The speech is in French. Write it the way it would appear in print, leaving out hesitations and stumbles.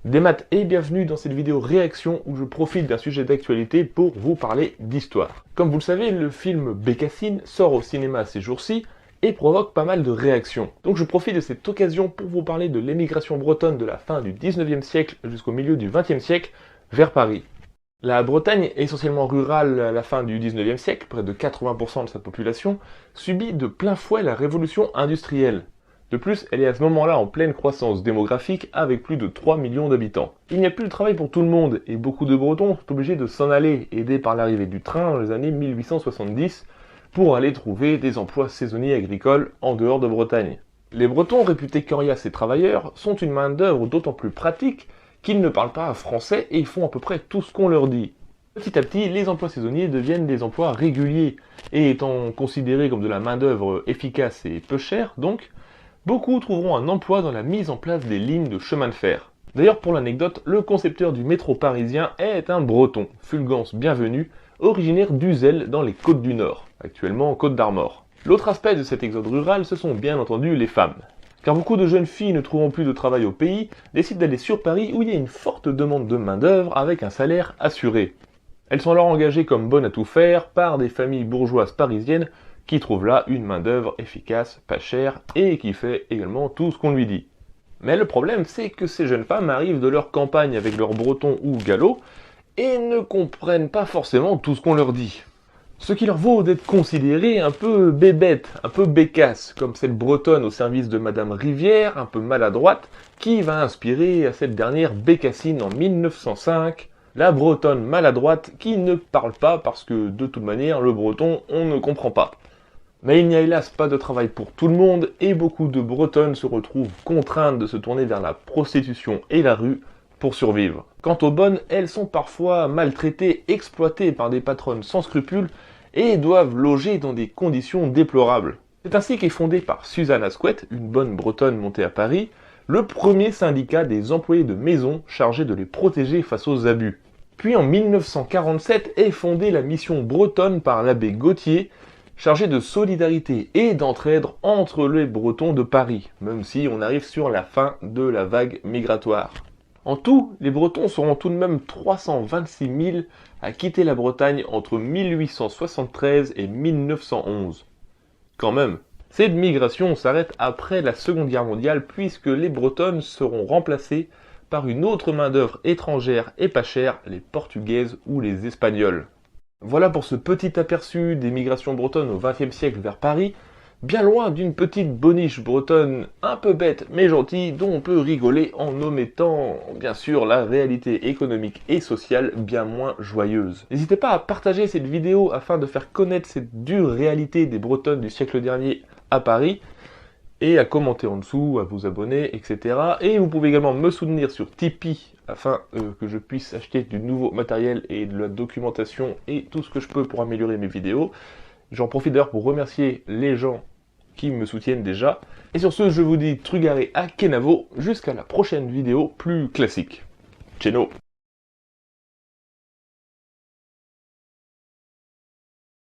Des maths et bienvenue dans cette vidéo réaction où je profite d'un sujet d'actualité pour vous parler d'histoire. Comme vous le savez, le film Bécassine sort au cinéma ces jours-ci et provoque pas mal de réactions. Donc je profite de cette occasion pour vous parler de l'émigration bretonne de la fin du 19e siècle jusqu'au milieu du 20e siècle vers Paris. La Bretagne, essentiellement rurale à la fin du 19e siècle, près de 80% de sa population, subit de plein fouet la révolution industrielle. De plus, elle est à ce moment-là en pleine croissance démographique avec plus de 3 millions d'habitants. Il n'y a plus de travail pour tout le monde et beaucoup de Bretons sont obligés de s'en aller, aidés par l'arrivée du train dans les années 1870, pour aller trouver des emplois saisonniers agricoles en dehors de Bretagne. Les Bretons, réputés coriaces et travailleurs, sont une main-d'œuvre d'autant plus pratique qu'ils ne parlent pas français et ils font à peu près tout ce qu'on leur dit. Petit à petit, les emplois saisonniers deviennent des emplois réguliers, et étant considérés comme de la main-d'œuvre efficace et peu chère, donc, beaucoup trouveront un emploi dans la mise en place des lignes de chemin de fer. D'ailleurs, pour l'anecdote, le concepteur du métro parisien est un breton, Fulgence Bienvenu, originaire d'Uzel dans les Côtes du Nord, actuellement Côte d'Armor. L'autre aspect de cet exode rural, ce sont bien entendu les femmes. Car beaucoup de jeunes filles ne trouvant plus de travail au pays, décident d'aller sur Paris où il y a une forte demande de main-d'œuvre avec un salaire assuré. Elles sont alors engagées comme bonnes à tout faire par des familles bourgeoises parisiennes qui trouve là une main-d'œuvre efficace, pas chère, et qui fait également tout ce qu'on lui dit. Mais le problème, c'est que ces jeunes femmes arrivent de leur campagne avec leur breton ou galop, et ne comprennent pas forcément tout ce qu'on leur dit. Ce qui leur vaut d'être considérées un peu bébêtes, un peu bécasses, comme cette bretonne au service de Madame Rivière, un peu maladroite, qui va inspirer à cette dernière Bécassine en 1905, la bretonne maladroite qui ne parle pas parce que de toute manière, le breton, on ne comprend pas. Mais il n'y a hélas pas de travail pour tout le monde et beaucoup de Bretonnes se retrouvent contraintes de se tourner vers la prostitution et la rue pour survivre. Quant aux bonnes, elles sont parfois maltraitées, exploitées par des patronnes sans scrupules et doivent loger dans des conditions déplorables. C'est ainsi qu'est fondé par Suzanne Asquette, une bonne Bretonne montée à Paris, le premier syndicat des employés de maison chargé de les protéger face aux abus. Puis en 1947 est fondée la mission bretonne par l'abbé Gauthier, chargé de solidarité et d'entraide entre les Bretons de Paris, même si on arrive sur la fin de la vague migratoire. En tout, les Bretons seront tout de même 326 000 à quitter la Bretagne entre 1873 et 1911. Quand même, cette migration s'arrête après la Seconde Guerre mondiale puisque les Bretonnes seront remplacées par une autre main-d'œuvre étrangère et pas chère, les Portugaises ou les Espagnols. Voilà pour ce petit aperçu des migrations bretonnes au XXe siècle vers Paris, bien loin d'une petite boniche bretonne un peu bête mais gentille dont on peut rigoler en omettant bien sûr la réalité économique et sociale bien moins joyeuse. N'hésitez pas à partager cette vidéo afin de faire connaître cette dure réalité des bretonnes du siècle dernier à Paris, et à commenter en dessous, à vous abonner, etc. Et vous pouvez également me soutenir sur Tipeee afin que je puisse acheter du nouveau matériel et de la documentation et tout ce que je peux pour améliorer mes vidéos. J'en profite d'ailleurs pour remercier les gens qui me soutiennent déjà. Et sur ce, je vous dis trugaré à Kenavo, jusqu'à la prochaine vidéo plus classique. Ciao.